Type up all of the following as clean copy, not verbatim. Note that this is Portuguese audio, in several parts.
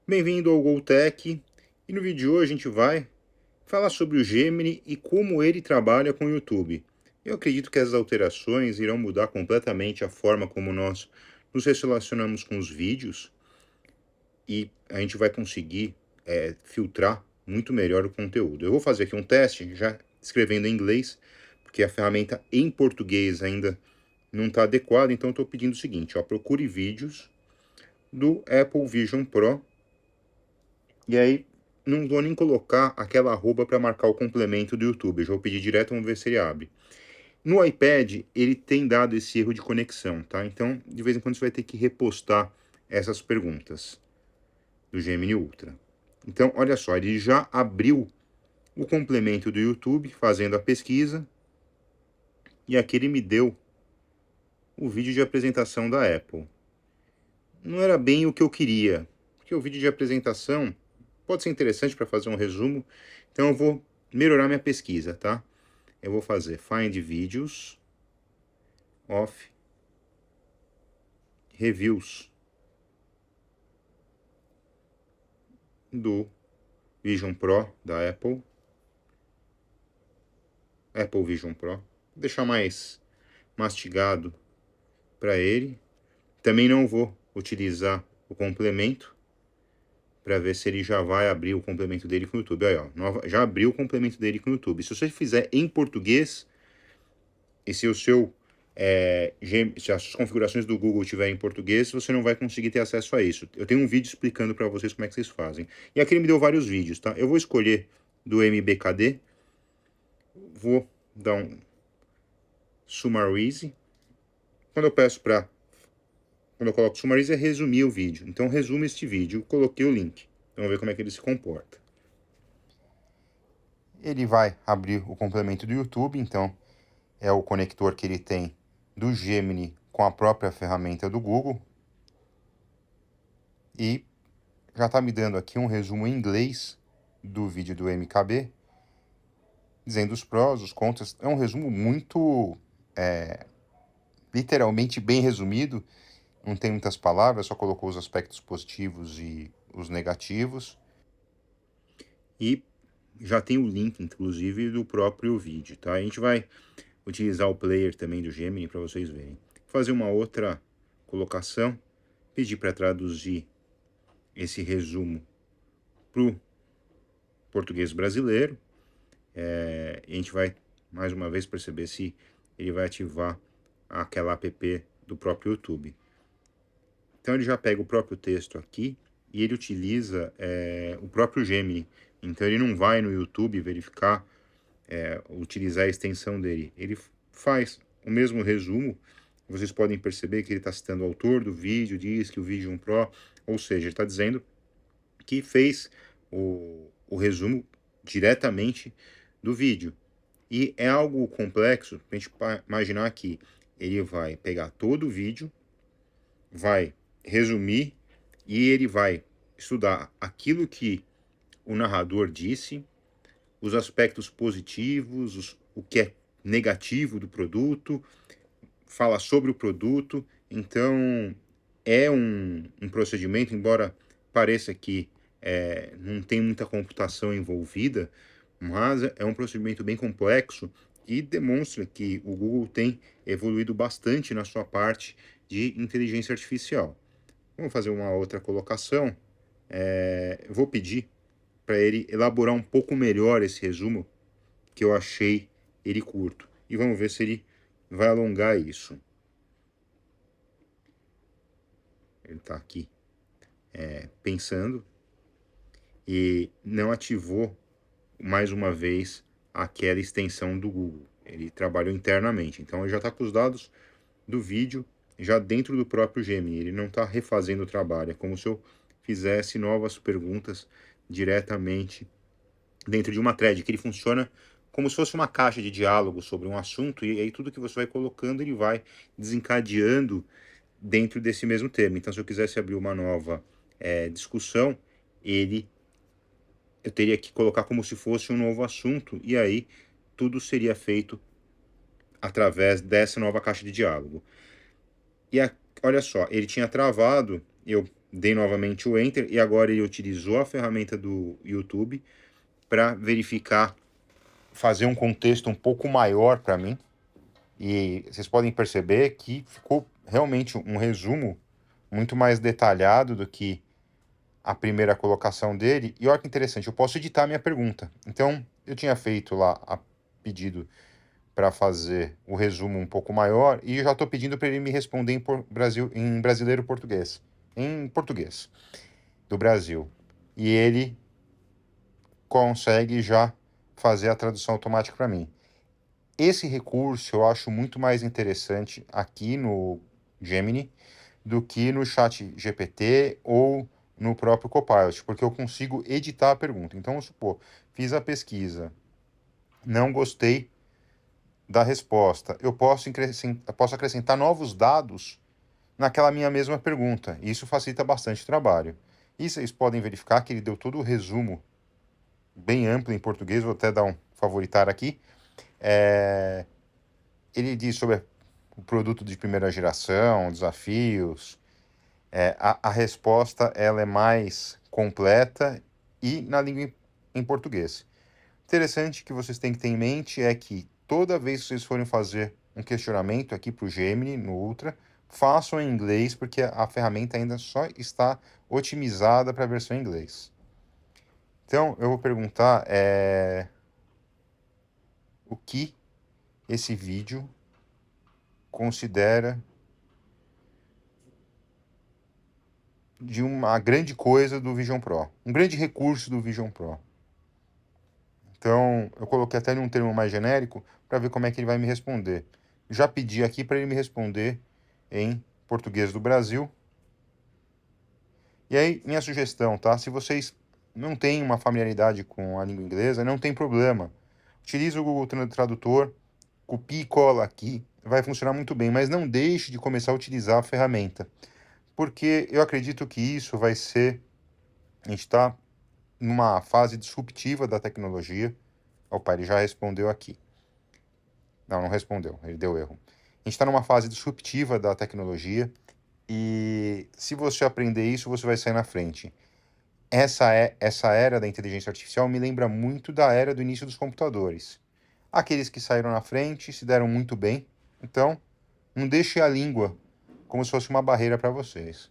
Bem-vindo ao GoTech, e no vídeo de hoje a gente vai falar sobre o Gemini e como ele trabalha com o YouTube. Eu acredito que as alterações irão mudar completamente a forma como nós nos relacionamos com os vídeos e a gente vai conseguir filtrar muito melhor o conteúdo. Eu vou fazer aqui um teste, já escrevendo em inglês, porque a ferramenta em português ainda não está adequada, então eu estou pedindo o seguinte, ó, procure vídeos do Apple Vision Pro. E aí, não vou nem colocar aquela arroba para marcar o complemento do YouTube. Eu já vou pedir direto, vamos ver se ele abre. No iPad, ele tem dado esse erro de conexão, tá? Então, de vez em quando você vai ter que repostar essas perguntas do Gemini Ultra. Então, olha só, ele já abriu o complemento do YouTube, fazendo a pesquisa. E aqui ele me deu o vídeo de apresentação da Apple. Não era bem o que eu queria, porque o vídeo de apresentação pode ser interessante para fazer um resumo, então eu vou melhorar minha pesquisa, tá? Eu vou fazer Find Videos of Reviews do Vision Pro da Apple. Apple Vision Pro. Vou deixar mais mastigado para ele. Também não vou utilizar o complemento para ver se ele já vai abrir o complemento dele com o YouTube. Aí, ó, já abriu o complemento dele com o YouTube. Se você fizer em português, e se o seu se as configurações do Google estiverem em português, você não vai conseguir ter acesso a isso. Eu tenho um vídeo explicando para vocês como é que vocês fazem. E aqui ele me deu vários vídeos, tá? Eu vou escolher do MBKD, vou dar um Summarize. Quando eu coloco Summarize é resumir o vídeo. Então resume este vídeo, coloquei o link. Então vamos ver como é que ele se comporta. Ele vai abrir o complemento do YouTube, então é o conector que ele tem do Gemini com a própria ferramenta do Google. E já está me dando aqui um resumo em inglês do vídeo do MKB, dizendo os prós, os contras. É um resumo muito, literalmente bem resumido, não tem muitas palavras, só colocou os aspectos positivos e os negativos. E já tem o link, inclusive, do próprio vídeo, tá? A gente vai utilizar o player também do Gemini para vocês verem. Fazer uma outra colocação, pedir para traduzir esse resumo para o português brasileiro. A gente vai, mais uma vez, perceber se ele vai ativar aquela app do próprio YouTube. Então ele já pega o próprio texto aqui e ele utiliza o próprio Gemini. Então ele não vai no YouTube verificar, utilizar a extensão dele. Ele faz o mesmo resumo. Vocês podem perceber que ele está citando o autor do vídeo, diz que o vídeo é um Pro, ou seja, ele está dizendo que fez o resumo diretamente do vídeo. E é algo complexo para a gente imaginar que ele vai pegar todo o vídeo, vai resumir e ele vai estudar aquilo que o narrador disse, os aspectos positivos, o que é negativo do produto, fala sobre o produto. Então é um procedimento, embora pareça que não tem muita computação envolvida, mas é um procedimento bem complexo e demonstra que o Google tem evoluído bastante na sua parte de inteligência artificial. Vamos fazer uma outra colocação. Vou pedir para ele elaborar um pouco melhor esse resumo, que eu achei ele curto. E vamos ver se ele vai alongar isso. Ele está aqui pensando e não ativou mais uma vez aquela extensão do Google. Ele trabalhou internamente, então ele já está com os dados do vídeo já dentro do próprio Gemini. Ele não está refazendo o trabalho, é como se eu fizesse novas perguntas diretamente dentro de uma thread, que ele funciona como se fosse uma caixa de diálogo sobre um assunto, e aí tudo que você vai colocando ele vai desencadeando dentro desse mesmo tema. Então, se eu quisesse abrir uma nova discussão, eu teria que colocar como se fosse um novo assunto, e aí tudo seria feito através dessa nova caixa de diálogo. E olha só, ele tinha travado, eu dei novamente o Enter e agora ele utilizou a ferramenta do YouTube para verificar, fazer um contexto um pouco maior para mim. E vocês podem perceber que ficou realmente um resumo muito mais detalhado do que a primeira colocação dele. E olha que interessante, eu posso editar minha pergunta. Então, eu tinha feito lá a pedido para fazer o resumo um pouco maior e eu já estou pedindo para ele me responder em brasileiro português, em português do Brasil. E ele consegue já fazer a tradução automática para mim. Esse recurso eu acho muito mais interessante aqui no Gemini do que no Chat GPT ou no próprio Copilot, porque eu consigo editar a pergunta. Então, vamos supor, fiz a pesquisa, não gostei da resposta, eu posso acrescentar novos dados naquela minha mesma pergunta. E isso facilita bastante o trabalho. E vocês podem verificar que ele deu todo o resumo bem amplo em português, vou até dar um favoritar aqui. Ele diz sobre o produto de primeira geração, desafios. A resposta ela é mais completa e na língua em português. Interessante que vocês têm que ter em mente é que toda vez que vocês forem fazer um questionamento aqui para o Gemini, no Ultra, façam em inglês, porque a ferramenta ainda só está otimizada para a versão em inglês. Então, eu vou perguntar o que esse vídeo considera de uma grande coisa do Vision Pro, um grande recurso do Vision Pro. Então, eu coloquei até num termo mais genérico para ver como é que ele vai me responder. Já pedi aqui para ele me responder em português do Brasil. E aí, minha sugestão, tá? Se vocês não têm uma familiaridade com a língua inglesa, não tem problema. Utilize o Google Tradutor, copie e cola aqui, vai funcionar muito bem, mas não deixe de começar a utilizar a ferramenta, porque eu acredito que isso vai ser... A gente está numa fase disruptiva da tecnologia. Opa, ele já respondeu aqui. Não respondeu, ele deu erro. A gente está numa fase disruptiva da tecnologia e se você aprender isso, você vai sair na frente. Essa era da inteligência artificial me lembra muito da era do início dos computadores. Aqueles que saíram na frente se deram muito bem, então não deixe a língua como se fosse uma barreira para vocês.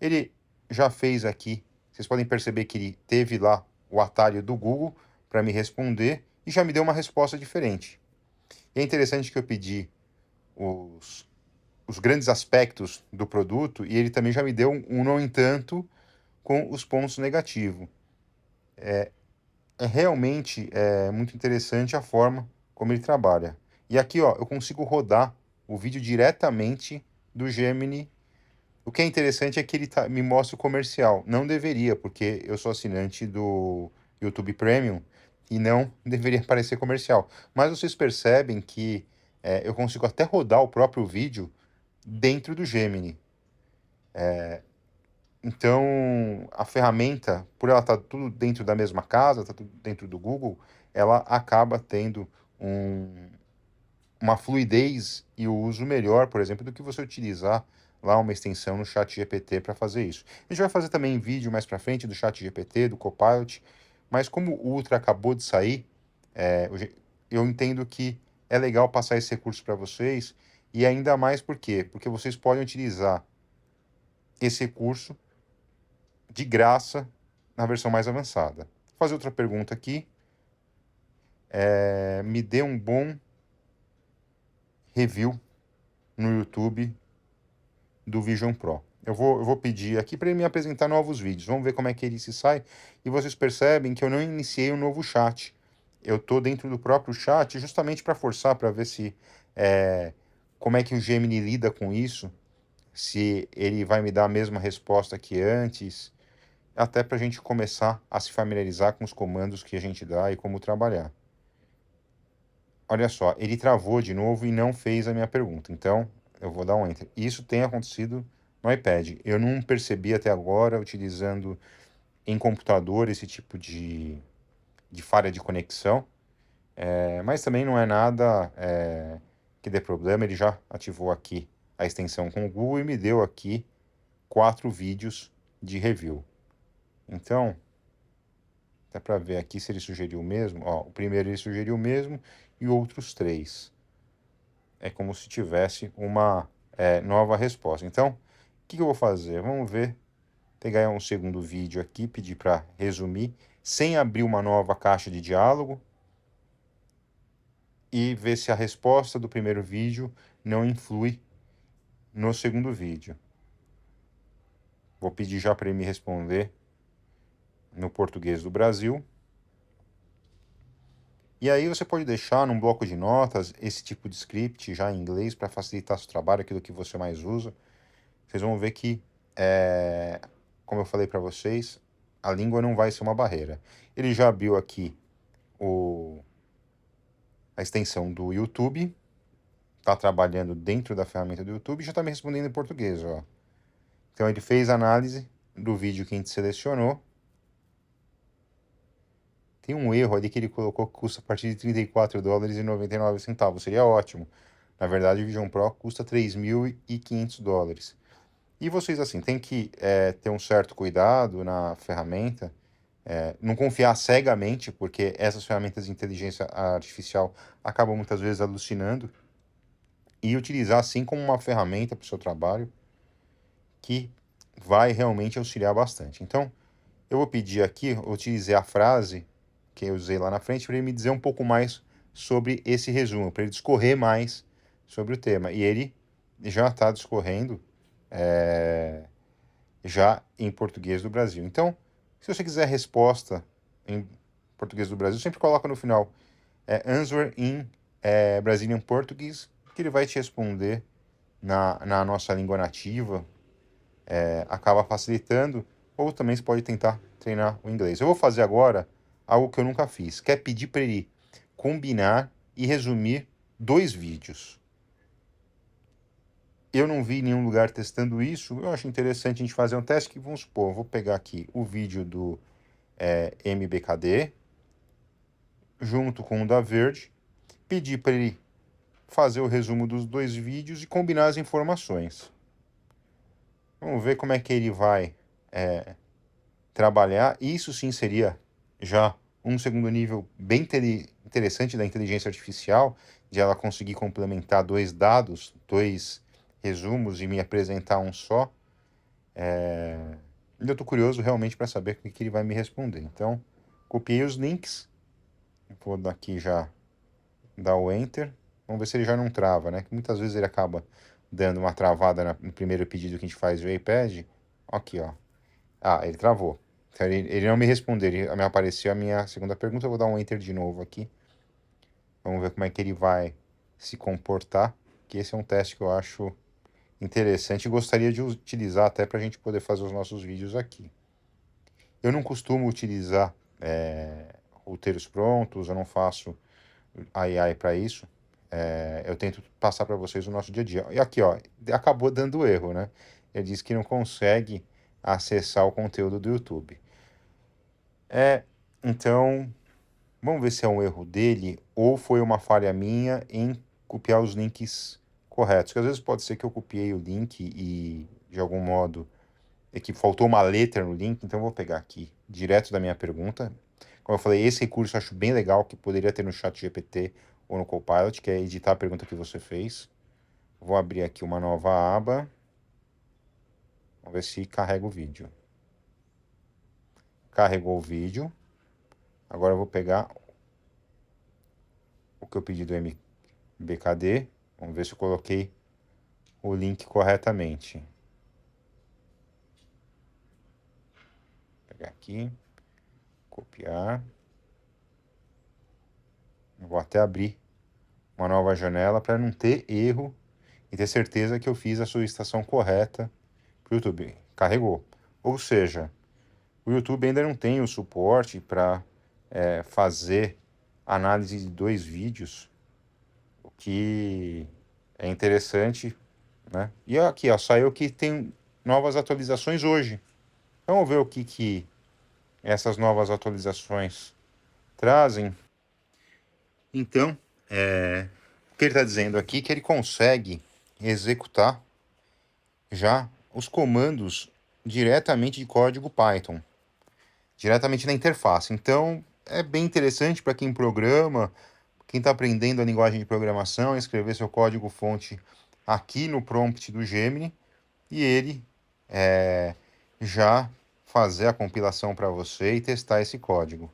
Ele já fez aqui, vocês podem perceber que ele teve lá o atalho do Google para me responder e já me deu uma resposta diferente. E é interessante que eu pedi os grandes aspectos do produto e ele também já me deu um no entanto com os pontos negativos. Realmente muito interessante a forma como ele trabalha. E aqui, ó, eu consigo rodar o vídeo diretamente do Gemini. O que é interessante é que ele me mostra o comercial. Não deveria, porque eu sou assinante do YouTube Premium e não deveria aparecer comercial. Mas vocês percebem que eu consigo até rodar o próprio vídeo dentro do Gemini. Então, a ferramenta, por ela estar tudo dentro da mesma casa, está tudo dentro do Google, ela acaba tendo uma fluidez e o uso melhor, por exemplo, do que você utilizar lá uma extensão no Chat GPT para fazer isso. A gente vai fazer também vídeo mais para frente do Chat GPT, do Copilot, mas como o Ultra acabou de sair, eu entendo que é legal passar esse recurso para vocês, e ainda mais por quê? Porque vocês podem utilizar esse recurso de graça na versão mais avançada. Vou fazer outra pergunta aqui. Me dê um bom review no YouTube do Vision Pro. Eu vou pedir aqui para ele me apresentar novos vídeos. Vamos ver como é que ele se sai. E vocês percebem que eu não iniciei um novo chat. Eu estou dentro do próprio chat justamente para forçar, para ver se como é que o Gemini lida com isso. Se ele vai me dar a mesma resposta que antes. Até para a gente começar a se familiarizar com os comandos que a gente dá e como trabalhar. Olha só, ele travou de novo e não fez a minha pergunta. Então, eu vou dar um Enter. Isso tem acontecido no iPad. Eu não percebi até agora, utilizando em computador, esse tipo de falha de conexão. Mas também não é nada que dê problema. Ele já ativou aqui a extensão com o Google e me deu aqui 4 vídeos de review. Então, dá para ver aqui se ele sugeriu o mesmo. Ó, o primeiro ele sugeriu o mesmo e outros 3. É como se tivesse uma nova resposta. Então, o que eu vou fazer? Vamos ver, pegar um segundo vídeo aqui, pedir para resumir, sem abrir uma nova caixa de diálogo, e ver se a resposta do primeiro vídeo não influi no segundo vídeo. Vou pedir já para ele me responder no português do Brasil. E aí você pode deixar num bloco de notas esse tipo de script já em inglês para facilitar seu trabalho, aquilo que você mais usa. Vocês vão ver que, como eu falei para vocês, a língua não vai ser uma barreira. Ele já abriu aqui a extensão do YouTube, está trabalhando dentro da ferramenta do YouTube e já está me respondendo em português, ó. Então ele fez a análise do vídeo que a gente selecionou. Tem um erro ali que ele colocou que custa a partir de $34,99. Seria ótimo. Na verdade, o Vision Pro custa $3.500. E vocês, assim, tem que ter um certo cuidado na ferramenta, não confiar cegamente, porque essas ferramentas de inteligência artificial acabam muitas vezes alucinando, e utilizar assim como uma ferramenta para o seu trabalho que vai realmente auxiliar bastante. Então, eu vou pedir aqui, eu utilizei a frase que eu usei lá na frente para ele me dizer um pouco mais sobre esse resumo, para ele discorrer mais sobre o tema. E ele já está discorrendo já em português do Brasil. Então, se você quiser resposta em português do Brasil, sempre coloca no final answer in Brazilian Portuguese, que ele vai te responder na nossa língua nativa, acaba facilitando, ou também você pode tentar treinar o inglês. Eu vou fazer agora algo que eu nunca fiz, que é pedir para ele combinar e resumir 2 vídeos. Eu não vi nenhum lugar testando isso, eu acho interessante a gente fazer um teste que, vamos supor, eu vou pegar aqui o vídeo do MBKD, junto com o da Verde, pedir para ele fazer o resumo dos 2 vídeos e combinar as informações. Vamos ver como é que ele vai trabalhar. Isso sim seria já um segundo nível bem interessante da inteligência artificial, de ela conseguir complementar 2 dados, 2 resumos e me apresentar um só. Eu estou curioso realmente para saber o que ele vai me responder. Então, copiei os links, vou daqui já dar o Enter. Vamos ver se ele já não trava, né? Que muitas vezes ele acaba dando uma travada no primeiro pedido que a gente faz do iPad. Aqui, ó. Ah, ele travou. Então, ele não me respondeu, ele me apareceu a minha segunda pergunta. Eu vou dar um Enter de novo aqui. Vamos ver como é que ele vai se comportar. Que esse é um teste que eu acho interessante e gostaria de utilizar até para a gente poder fazer os nossos vídeos aqui. Eu não costumo utilizar roteiros prontos, eu não faço AI para isso. Eu tento passar para vocês o nosso dia a dia. E aqui, ó, acabou dando erro, né? Ele disse que não consegue acessar o conteúdo do YouTube. Então, vamos ver se é um erro dele ou foi uma falha minha em copiar os links corretos. Porque às vezes pode ser que eu copiei o link e, de algum modo, é que faltou uma letra no link. Então, eu vou pegar aqui, direto da minha pergunta. Como eu falei, esse recurso eu acho bem legal, que poderia ter no ChatGPT ou no Copilot, que é editar a pergunta que você fez. Vou abrir aqui uma nova aba. Vamos ver se carrega o vídeo. Carregou o vídeo. Agora eu vou pegar o que eu pedi do MBKD. Vamos ver se eu coloquei o link corretamente. Vou pegar aqui. Copiar. Vou até abrir uma nova janela para não ter erro e ter certeza que eu fiz a solicitação correta para o YouTube. Carregou. Ou seja, o YouTube ainda não tem o suporte para fazer análise de 2 vídeos, o que é interessante, né? E aqui, ó, saiu que tem novas atualizações hoje. Então, vamos ver o que essas novas atualizações trazem. Então, o que ele está dizendo aqui é que ele consegue executar já os comandos diretamente de código Python, diretamente na interface. Então, é bem interessante para quem programa, quem está aprendendo a linguagem de programação, escrever seu código-fonte aqui no prompt do Gemini e ele já fazer a compilação para você e testar esse código.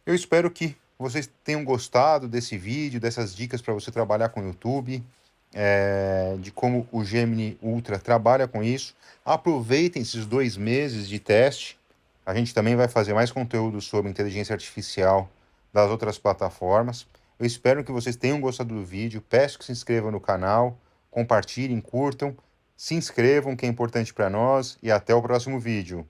Eu espero que vocês tenham gostado desse vídeo, dessas dicas para você trabalhar com o YouTube, de como o Gemini Ultra trabalha com isso. Aproveitem esses 2 meses de teste. A gente também vai fazer mais conteúdo sobre inteligência artificial das outras plataformas. Eu espero que vocês tenham gostado do vídeo. Peço que se inscrevam no canal, compartilhem, curtam, se inscrevam, que é importante para nós, e até o próximo vídeo.